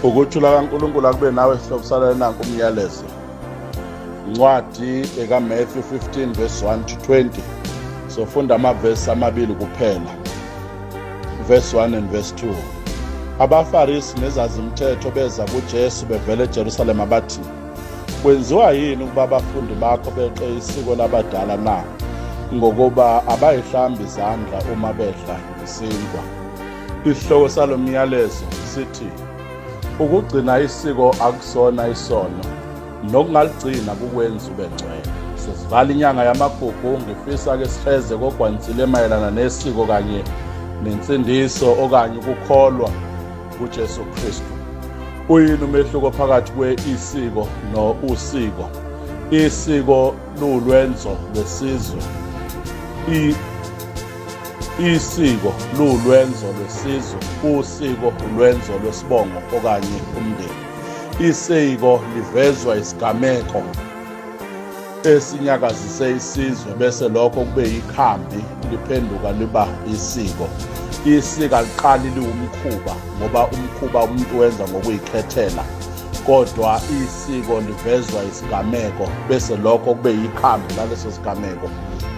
Ukuthula kaNkulunkulu akube nawe sihlobisana nanku umyalezo. Incwadi ekaMatthew 15 verse 1 to 20. Sofunda amavesi amabili kuphela. Verse 1 and verse 2. AbaFarisi nezazimthetho beza kuJesu bevela eJerusalema bathi, kwenziwa yini ukuba abafundi bakho beqe isiko labadala na, ngokuba abayihlambi izandla uma bedla isinkwa? Isihloko salomyalezo sithi, ukugcina isiko akusona isono, nokungaligcina kukwenza ube ngcwele. Sesivala inyanga yamagugu, ngifisa ke sifeze kogwanisile mayelana nesiko kanye nensindiso okanye ukukholwa kuJesu Kristu. Uyini umehluko phakathi kwe-isiko no-usiko? Isiko luwulwenzo lwesizwe. Isiko luwulwenzo lwesizwe, usiko ulwenzo lwesibongo okanye umndeni. Isiko livezwa isigameko esinyakazise isizwe bese lokho kube ikhambi liphenduka liba isiko. Isiko aliqali liwumkhuba ngoba umkhuba umuntu wenza ngokuyikhethela, kodwa isiko livezwa isigameko bese lokho kube ikhambi laleso sigameko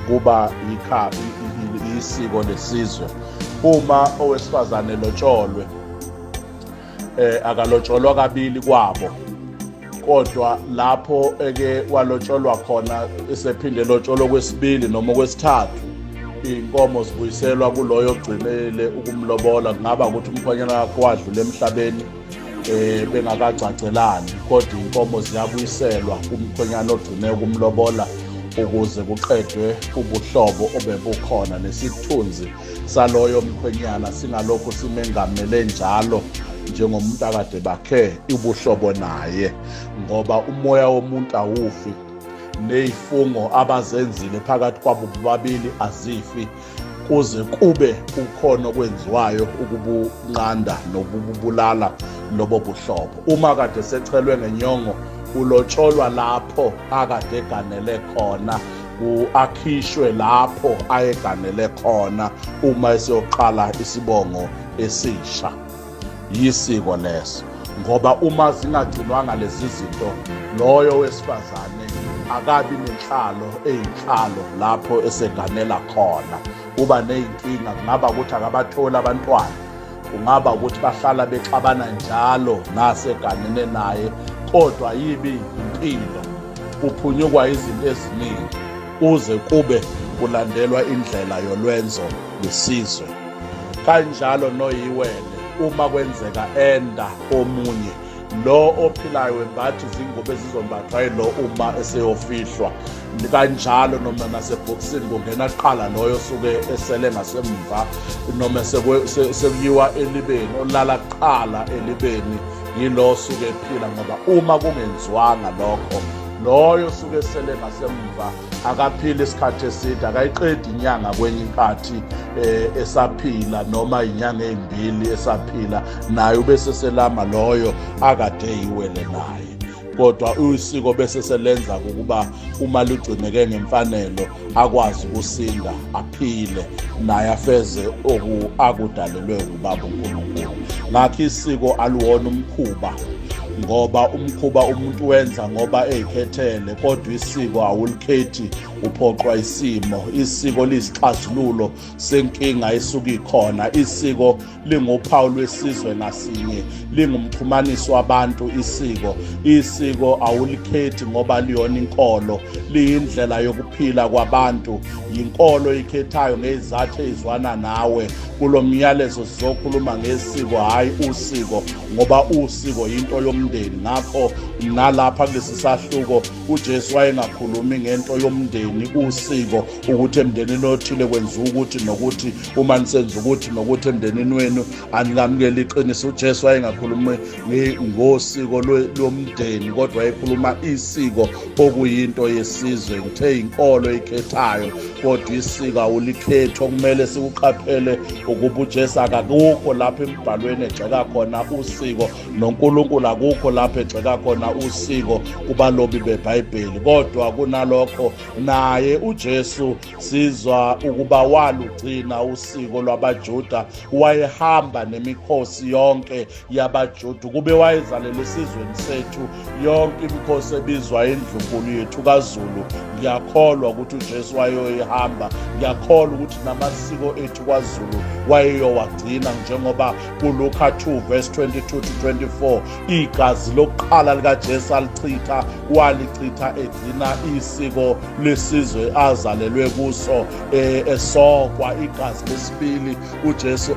kuba isiko lesizwe. Uma owesifazane lotsholwe akalotsholwa kabili kwabo, kodwa lapho eke walotsholwa khona esephinde lotsholwa kwesibili noma kwesithathu, inkomo zibuyiselwa kuloyo ogcinele ukumlobola. Kungaba ukuthi umkhwenyana wakhe wadlula emhlabeni bengakacacelani, kodwa inkomo ziyabuyiselwa kumkhwenyana ogcine ukumlobola ukuze kuqedwe ubuhlobo obebukhona nesithunzi saloyo mkhwenyana singalokhu simengamele njalo njengomuntu akade bakhe ubuhlobo naye, ngoba umoya womuntu awufi, nezifungo abazenzile phakathi kwabo bobabili azifi, kuze kube ukhona okwenziwayo ukubunqanda nokubulala lobo buhlobo. Uma kade sechelwe ngenyongo, ulotsholwa lapho akade eganele khona, akhishwe lapho ayeganele khona uma eseyoqala isibongo esisha. Yisiko leso, ngoba uma zingagcinwanga lezi zinto, loyo wesifazane akabi nenhlalo eyinhlalo lapho eseganela khona. Uba neyinkinga, kungaba ukuthi akabatholi abantwana, kungaba ukuthi bahlala bexabana njalo naseganene naye, kodwa yibi impilo, uphunyukwa izinto eziningi uze kube kulandelwa indlela yolwenzo lwesizwe. Kanjalo noyiwele, uma kwenzeka enda omunye, lo ophilayo wembathi izingubo ezizombathwa lo uma eseyofihlwa. Kanjalo noma nasebhokisini kungena qala loyo suke esele ngasemva, noma sekuyiwa elibeni, olala qala elibeni yilo suke ephila, ngoba uma kungenziwanga lokho, loyo suke esele ngasemva akaphila isikhathi eside, akayiqedi inyanga kwenye inkathi esaphila noma inyanga ezimbili esaphila, naye ubese selama loyo akade yiwele naye. Kodwa usiko bese selenza ukuba uma lugcineke ngemfanelo akwazi ukusinda, aphile naye afeze akudalelwe ubaba uNkulunkulu. Ngakho isiko aluwona umkhuba, ngoba umkhuba umuntu wenza ngoba eyikhethele, kodwa isiko awulikhethi uphoqwa isimo. Isiko liyisixazululo senkinga esuka ikhona. Isiko linguphawu lwesizwe ngasinye, lingumxhumaniso wabantu. Isiko awulikhethi ngoba liyona inkolo, liyindlela yokuphila kwabantu, yinkolo ikhethayo ngezizathu ezizwana nawe. Kulo myalezo sizokhuluma ngesiko, hayi usiko, ngoba usiko yinto yomndeni. Ngakho nalapha kulesi sahluko uJesu wayengakhulumi ngento yomndeni, usiko ukuthi emndenini othile kwenza ukuthi nokuthi, uma nisenza ukuthi nokuthi emndenini wenu anikamukela iqiniso. uJesu wayengakhulumi ngosiko lomndeni, kodwa wayekhuluma isiko okuyinto yesizwe. Ngithe inkolo ekhethayo, kodwa isiko awulikhethi. Okumele sikuqaphele ukuba uJesu akakukho lapho embhalweni egxeka khona usiko, noNkulunkulu akukho lapho egxeka khona usiko kubalobi beBhayibheli, kodwa kunalokho naye uJesu sizwa ukuba walugcina usiko lwabaJuda, wayehamba nemikhosi yonke yabaJuda. Kube wayezalelwe esizweni sethu yonke imikhosi ebizwa indlunkulu yethu kaZulu, ngiyakholwa ukuthi uJesu wayoyihamba. Ngiyakholwa ukuthi namasiko ethu kwaZulu wayeyowagcina, njengoba kuLuka 2 verse 22 to 24 igazi lokuqala likaJesu walichitha egcina isiko lesizwe azalelwe kuso, esokwa. Igazi lesibili uJesu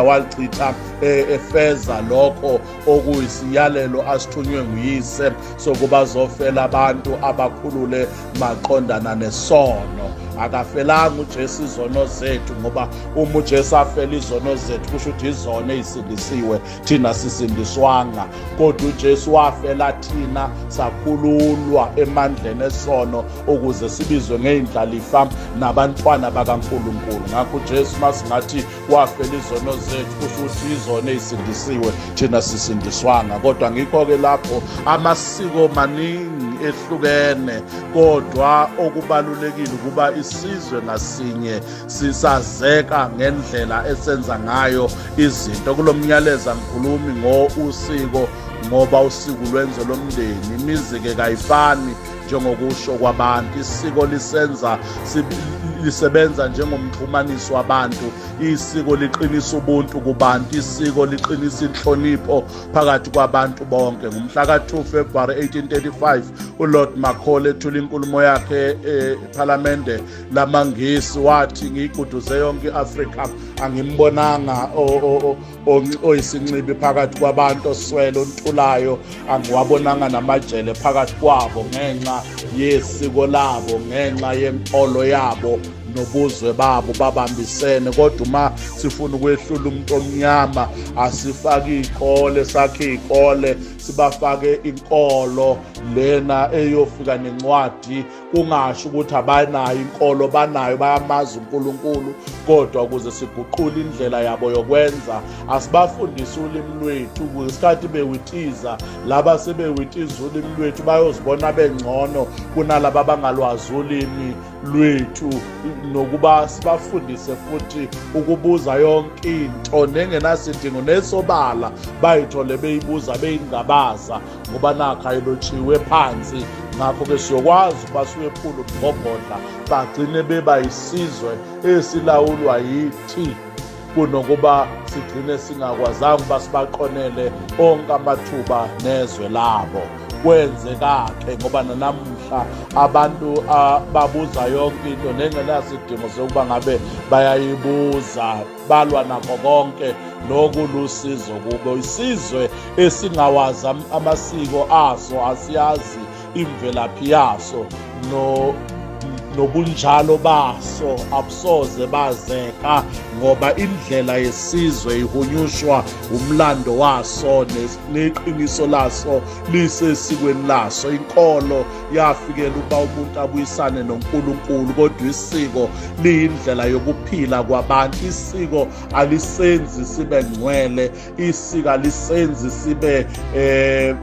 walichitha efeza lokho okuyisiyalelo asithunywe nguyise sokuba azofela abantu abakhulule maqondana nesono. Akafelanga uJesu izono zethu, ngoba uma uJesu afela izono zethu kusho ukuthi izono ezisindisiwe, thina sisindiswanga. Kodwa uJesu wafela thina sakhululwa emandleni esono ukuze sibizwe ngeindlalifa nabantwana bakaNkulunkulu. Ngakho uJesu masingathi wafela izono zethu kusho ukuthi izono ezisindisiwe, thina sisindiswanga. Kodwa ngikho-ke lapho amasiko maningi ehlukene, kodwa okubalulekile ukuba isizwe ngasinye sisazeka ngendlela esenza ngayo izinto. Kulomnyaleza ngikhulumi usiko, ngoba usiko lwenze lomndeni. Imizi-ke kayifani njengokusho kwabantu. Isiko lisebenza njengomxhumanisi wabantu. Isiko liqinisa ubuntu kubantu. Isiko liqinisa inhlonipho phakathi kwabantu bonke. Ngomhla ka-2 February 1835 uLord Macaulay ethula inkulumo yakhe ePhalamende lamaNgisi wathi, ngiyiguduze yonke i-Afrika, angimbonanga oyisincibi phakathi kwabantu, oswele, ontulayo, angiwabonanga namajele phakathi kwabo, ngenxa yesiko labo, ngenxa yenkolo yabo nobuzwe babo babambisene. Kodwa uma sifuna ukwehlula umuntu omnyama, asifake iy'kole, sakhe iy'kole, sibafake inkolo lena eyofika nencwadi. Kungasho ukuthi abanayo inkolo, banayo, bayamazi uNkulunkulu, kodwa ukuze siguqule indlela yabo yokwenza, asibafundise ulimi lwethu. Ngesikhathi bewitiza, laba sebewitiza ulimi lwethu bayozibona bengcono kunalaba abangalwazi ulimi lwethu, nokuba sibafundise futhi ukubuza yonke into nengenasidingo nesobala, bayithole beyibuza beyingabaza, ngoba nakho ayilotshiwe phansi. Ngakho-ke siyokwazi ukuba siwephula ububhodla, bagcine beba yisizwe esilawulwa yithi, kunokuba sigcine singakwazanga ukuba sibaqonele onke amathuba nezwe labo. Kwenzeka-ke ngoba nanamuhla abantu babuza yonke into nengenasidingo sokuba ngabe bayayibuza, balwa nakho konke lokulusizo kubo. Isizwe esingawazi amasiko aso, asiyazi imvelaphi yaso nobunjalo baso, abusoze bazeka, ngoba indlela yesizwe ihunyushwa umlando waso neqiniso laso lisesikweni laso. Inkolo yafikela ukuba umuntu abuyisane noNkulunkulu, kodwa isiko liyindlela yokuphila kwabantu. Isiko alisenzi sibe ngcwele, isiko alisenzi sibe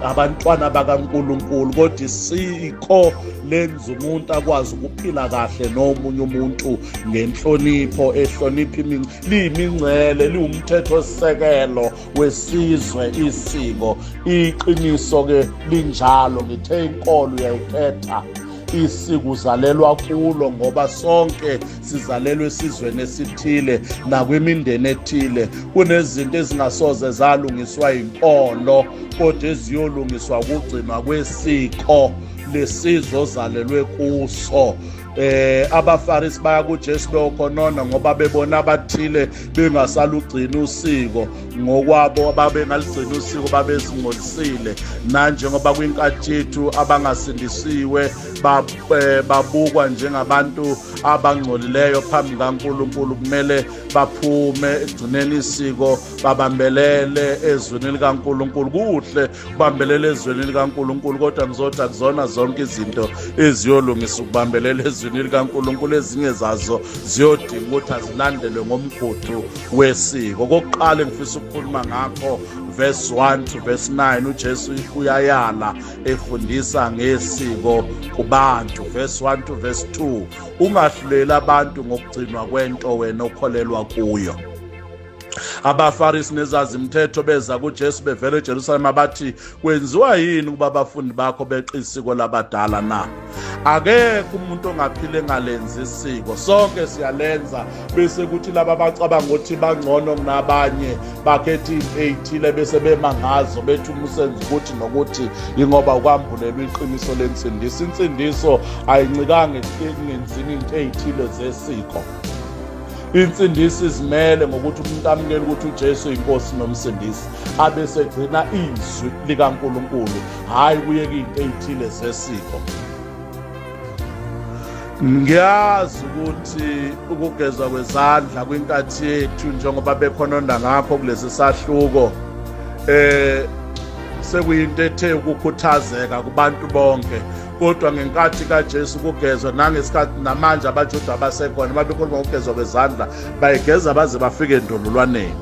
abantwana bakaNkulunkulu, kodwa isiko lenza umuntu akwazi ukuphila kahle nomunye umuntu ngenhlonipho, ehlonipha liyimingcele, liwumthetho sisekelo wesizwe isiko. Iqiniso-ke linjalo, ngithe inkolo uyayikhetha, isiko uzalelwa kulo, ngoba sonke sizalelwe esizweni esithile nakwimindeni ethile. Kunezinto ezingasoze zalungiswa inkolo, kodwa eziyolungiswa ukugcinwa kwesiko lesizwe ozalelwe kuso. AbaFarisi baya kuJesu beyokhonona ngoba bebona abathile bengasalugcina usiko ngokwabo, ababengaligcina usiko babezingcolisile. Nanjengoba kwinkathi yethu abangasindisiwe babukwa njengabantu abangcolileyo phambi kaNkulunkulu, kumele baphume ekugcineni isiko, babambelele ezweni likaNkulunkulu. Kuhle ubambelela ezweni likaNkulunkulu, kodwa ngizothi akuzona zonke izinto eziyolungisa ukubambelela ezwini likaNkulunkulu, ezinye zazo ziyodinga ukuthi azilandelwe ngomgudu wesiko. Kokuqala ngifisa ukukhuluma ngakho verse 1 to verse 9, uJesu uyayala efundisa ngesiko kubantu. Verse 1 to verse 2, ungahluleli abantu ngokugcinwa kwento wena okholelwa kuyo. AbaFarisi nezazimthetho beza kuJesu bevela eJerusalema bathi, kwenziwa yini ukuba abafundi bakho beqe isiko labadala na? Akekho umuntu ongaphile engalenzi isiko, sonke siyalenza. Bese kuthi laba bacabanga ukuthi bangcono kunabanye bakhetha into eyithile bese bema ngazo bethi umusenzi ukuthi nokuthi ingoba ukwambulelwa iqiniso lensindiso. Insindiso ayincikanga ekungenzini into eyithile zesiko. Insindiso izimele ngokuthi umuntu amukele ukuthi uJesu inkosi nomsindisi, abese egcina izwi likaNkulunkulu, hayi kuyeka into eyithile zesiko. Ngiyazi ukuthi ukugezwa kwezandla kwinkathi yethu njengoba bekhononda ngakho kulesi sahluko sekuyinto ethe ukukhuthazeka kubantu bonke, kodwa ngenkathi kaJesu kugezwa nangesikhathi namanje abaJuda abasekhona babekhuluma ngokugezwa kwezandla bayigeza baze bafike endololwaneni.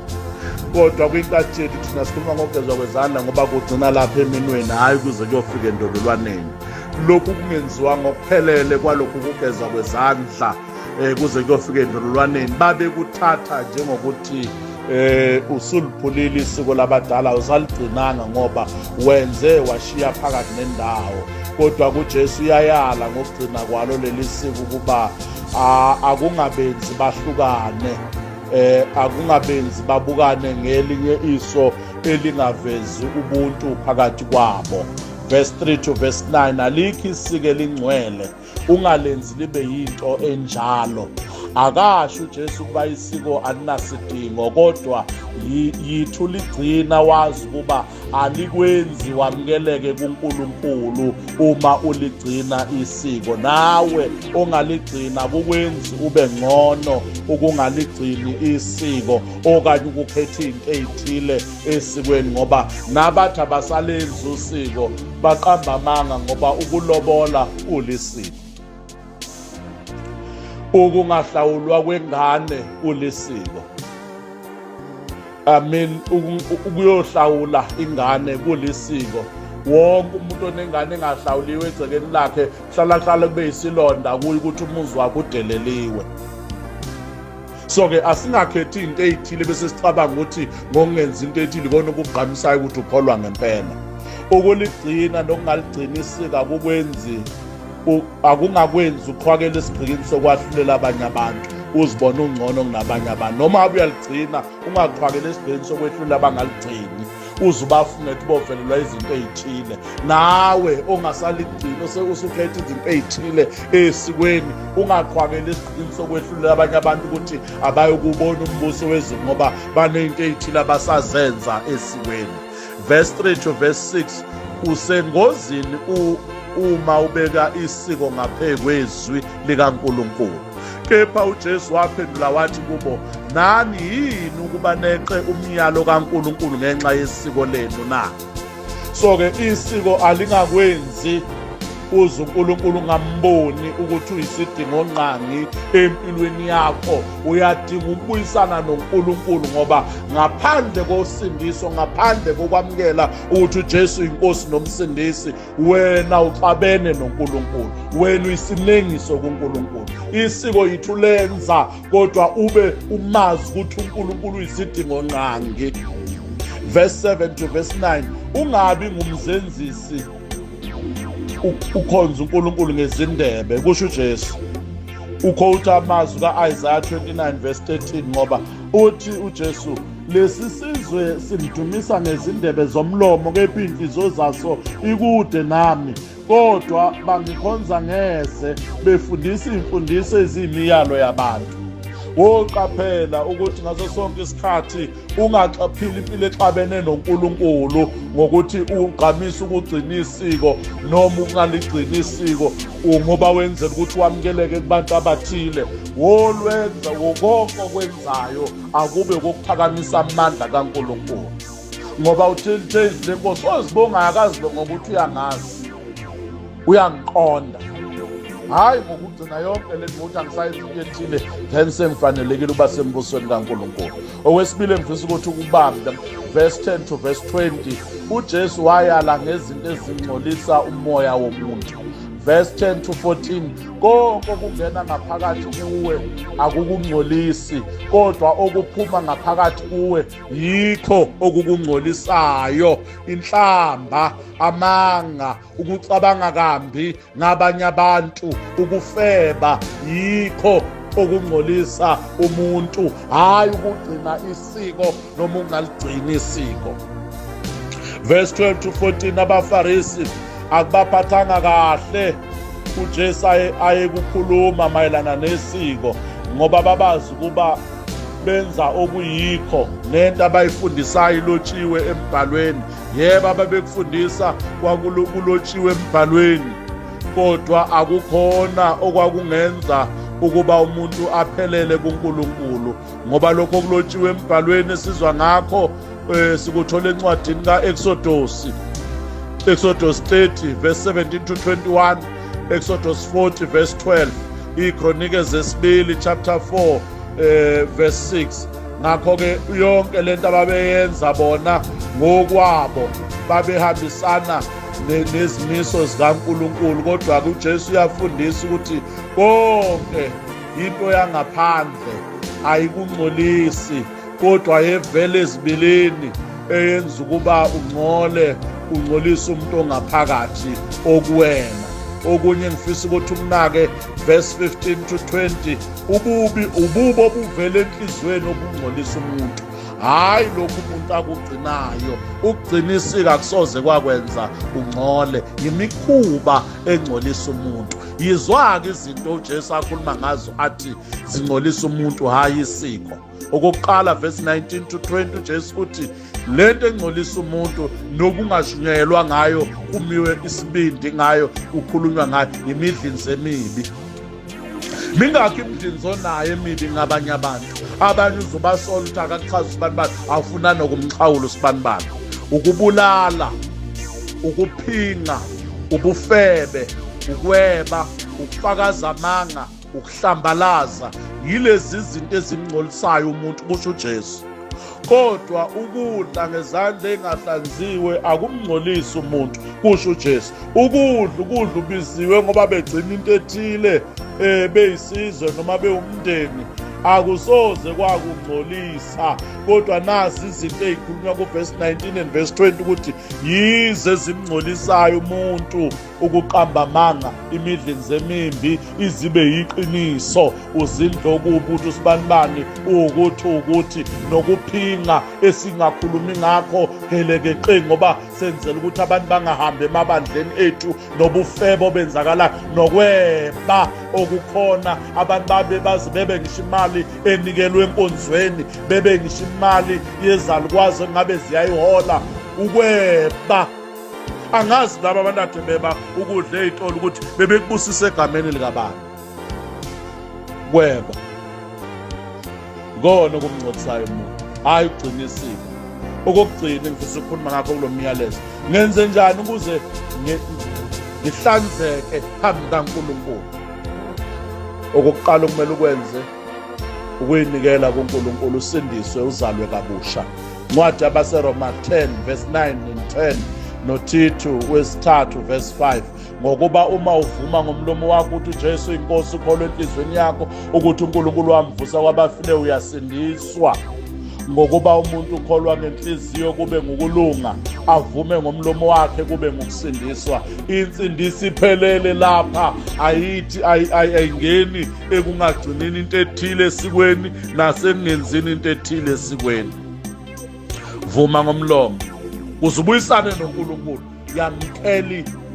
Kodwa kwinkathi yethu thina sikhuluma ngokugezwa kwezandla ngoba kugcina lapha eminweni, hayi kuze kuyofika endololwaneni. Lokhu kungenziwa ngokuphelele kwalokhu kugezwa kwezandla kuze kuyofika endololwaneni babe kuthatha njengokuthi usuluphulile isiko labadala, usaligcinanga ngoba wenze washiya phakathi nendawo. Kodwa kuJesu uyayala ngokugcina kwalo leli siko ukuba akungabenzi bahlukane, akungabenzi babukane ngelinye iso elingavezi ubuntu phakathi kwabo. Verse 3 to verse 9, alikho isiko elingcwele ungalenzi libe yinto enjalo. Akasho uJesu ukuba isiko alinasidingo, kodwa yithu ligcina wazi ukuba alikwenzi wamukeleke kuNkulunkulu uma uligcina isiko. Nawe ongaligcina kukwenzi ube ngcono ukungaligcini isiko okanye ukukhetha into eyithile esikweni, ngoba nabathi abasalenzi usiko baqamba amanga ngoba ukulobola ulisiko. Ukungahlawulwa kwengane kulisiko. Ukuyohlawula ingane kulisiko. Wonke umuntu onengane engahlawuliwe egcekeni lakhe hlala kube yisilonda kuye ukuthi umuzi wakhe udeleliwe. So-ke asingakhethi into eyithile bese sicabanga ukuthi ngokungenza into ethile kona ukugqamisayo ukuthi ukholwa ngempela. Ukuligcina nokungaligcini isiko akungakwenzi uqhwakela esigqikini sokwahlulela abanye abantu uzibona ungcono kunabanye abantu, noma uyaligcina ungaqhwakela esigqikini sokwehlulela abangaligcini uzubafuna ukuthi bovelelwa izinto eyithile. Nawe ongasaligcina usukhetha izinto eyithile esikweni, ungaqhwakela esigqikini sokwehlulela abanye abantu ukuthi abayokubona umbuso wezulu ngoba banento eyithile abasazenza esikweni. Verse 3 to verse 6, usengozini uma ubeka isiko ngaphezu kwezwi likaNkulunkulu. Kepha uJesu waphendula wathi kubo, nani yini ukuba neqe umyalo kaNkulunkulu ngenxa yesiko lenu na? So-ke isiko alingakwenzi uze uNkulunkulu ungamboni ukuthi uyisidingo nqangi empilweni yakho. Uyadinga ukubuyisana noNkulunkulu ngoba ngaphandle kosindiso, ngaphandle kokwamukela ukuthi uJesu inkosi nomsindisi, wena uxabene noNkulunkulu, wena uyisinengiso kuNkulunkulu. Isiko yithu lenza kodwa ube umazi ukuthi uNkulunkulu uyisidingo nqangi. Verse 7 to verse 9, ungabi ngumzenzisi ukhonza uNkulunkulu ngezindebe, kusho uJesu. Ukhotha amazwi kaIsaiah 29 verse 13 ngoba uthi uJesu, lesi sizwe simdumisa ngezindebe zomlomo, kepha inhliziyo zaso ikude nami, kodwa bangikhonza ngeze befundisa imfundiso eziyimiyalo yabantu. Woqaphela ukuthi ngaso sonke isikhathi ungaxaphili impilo exabene noNkulunkulu ngokuthi ugqamisa ukugcina isiko noma ungaligcina isiko ngoba wenzela ukuthi wamukeleke kubantu abathile. Wolwenza konke okwenzayo akube kokuphakamisa amandla kaNkulunkulu, ngoba uthele lenkosi ozibonga akazibonga ngokuthi uyangazi, uyangiqonda. hayi ngokugcina yonke le ngokuthi angisayifike ethile then sengifanelekile uba sembusweni kaNkulunkulu. Okwesibili engifisa ukuthi ukubambe verse 10 to verse 20, uJesu wayala ngezinto ezingcolisa umoya womuntu. Verse 10 to 14, konke okungena ngaphakathi kuwe akukungcolisi, kodwa okuphuma ngaphakathi kuwe yikho okukungcolisayo. Inhlamba, amanga, ukucabanga kambi ngabanye abantu, ukufeba, yikho okungcolisa umuntu, hayi ukugcina isiko noma ungaligcini isiko. Verse 12 to 14, abaFarisi akubaphathanga kahle uJesu ayekukhuluma mayelana nesiko, ngoba babazi ukuba benza okuyikho nento abayifundisayo ilotshiwe embhalweni. Yebo, ababekufundisa kwakulotshiwe embhalweni, kodwa akukhona okwakungenza ukuba umuntu aphelele kuNkulunkulu, ngoba lokho okulotshiwe embhalweni esizwa ngakho sikuthola encwadini ka-Exodus 30 verse 17 to 21, Exodus 40 verse 12, iKronike zesibili chapter 4 verse 6. Ngakho-ke yonke lento ababeyenza bona ngokwabo babehambisana nezimiso zikaNkulunkulu, kodwa uJesu uyafundisa ukuthi konke into yangaphandle ayikungcolisi, kodwa yevele ezibilini eyenza ukuba ungcolise umuntu ongaphakathi okuwena. Okunye ngifisa ukuthi umnake verse 15 to 20, ububi obuvela enhlizweni obungcolisa umuntu, hayi lokhu umuntu akugcinayo. Ukugcina isiko akusoze kwakwenza ungcole, yimikhuba engcolisa umuntu. Yizwa-ke izinto uJesu akhuluma ngazo athi zingcolisa umuntu, hayi isiko. Okokuqala verse 19 to 20, uJesu uthi lento engcolisa umuntu nokungashunyayelwa ngayo, kumiwe isibindi ngayo, kukhulunywa ngayo, imidlinzo emibi. Mingakho imidlinzo nayo emibi ngabanye abantu. Abanye uzobasola ukuthi akachaza usibanibani, awufuna nokumxhawula usibanibani. Ukubulala, ukuphinga, ubufebe, ukweba, ukufakaza amanga, ukuhlambalaza, yilezi zinto ezimngcolisayo umuntu, kusho uJesu. Kodwa ukudla ngezandla engahlanziwe akumngcolisi umuntu, kusho uJesu. Ukudla ubiziwe ngoba begcina into ethile beyisizwe noma bewumndeni, akusoze kwakungcolisa. Kodwa nasi izinto ezikhulunywa kuverse 19 and verse 20 ukuthi yize zimngcolisayo umuntu: ukuqamba amanga, imidlinzo emimbi, izibe yiqiniso, uzindlo okubi, uthi usibanibani, ukuthi nokuphinga esingakhulumi ngakho helekeqe, ngoba senzela ukuthi abantu bangahambi emabandleni ethu, nobufebe benzakala, nokweba okukhona. Abantu babe bazi bebe ngisho imali enikelwe enkonzweni, bebe ngisho imali yezalukwazi ngabe ziyayihola, ukweba. Angazi laba abantu ade beba ukudla ezitolo ukuthi bebekubusisa egameni likabani. Kweba ngona okumncothisayo umuntu, hayi ugcina isiko. Okugcina ngifisa ukukhuluma ngakho kulo myalezo, ngenze njani ukuze ngihlanzeke phambi kaNkulunkulu? Okokuqala okumele ukwenze ukuyinikela kuNkulunkulu, usindiswe, uzalwe kabusha. Ncwadi yabaseRoma 10 verse 9 and 10, noTito wesithathu verse 5, ngokuba uma uvuma ngomlomo wakho ukuthi uJesu inkosi, ukholwe enhlizweni yakho ukuthi uNkulunkulu wamvusa kwabafileyo, uyasindiswa. Ngokuba umuntu ukholwa ngenhliziyo kube ngukulunga, avume ngomlomo wakhe kube ngukusindiswa. Insindiso iphelele lapha, ayingeni ekungagcinini into ethile esikweni nasekungenzini into ethile esikweni. Vuma ngomlomo ukuze ubuyisane noNkulunkulu,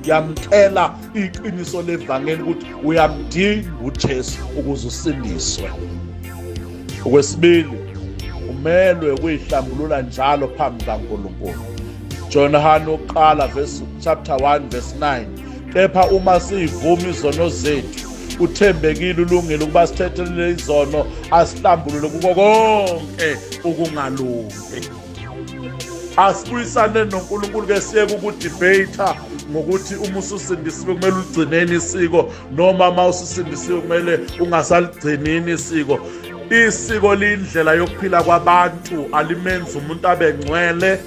yamkela iqiniso levangeli ukuthi uyamdinga uJesu ukuze usindiswe. Okwesibili, umelwe ukuyihlambulula njalo phambi kaNkulunkulu. John oqala chapter 1 verse 9, kepha uma siyivuma izono zethu, uthembekile ulungile ukuba sithethelele izono, asihlambulule kuko konke ukungalungi. Asibuyisane noNkulunkulu ke siyeke ukudebate ngokuthi uma ususindisiwe kumele uligcineni isiko, noma uma ususindisiwe kumele ungasaligcinini isiko. Isiko liyindlela yokuphila kwabantu, alimenza umuntu abe ngcwele,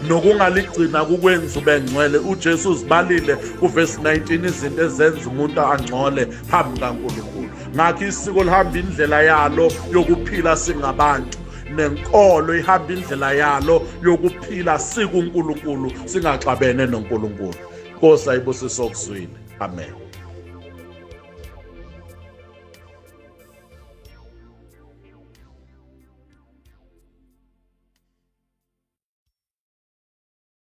nokungaligcina kukwenza ube ngcwele. uJesu uzibalile kuvesi 19 izinto ezenza umuntu angcole phambi kaNkulunkulu. Ngakho isiko lihamba indlela yalo yokuphila singabantu, nenkolo ihamba indlela yalo yokuphila sikuNkulunkulu, singaxabene noNkulunkulu. Nkosi ayibusise okuzwile. Amen.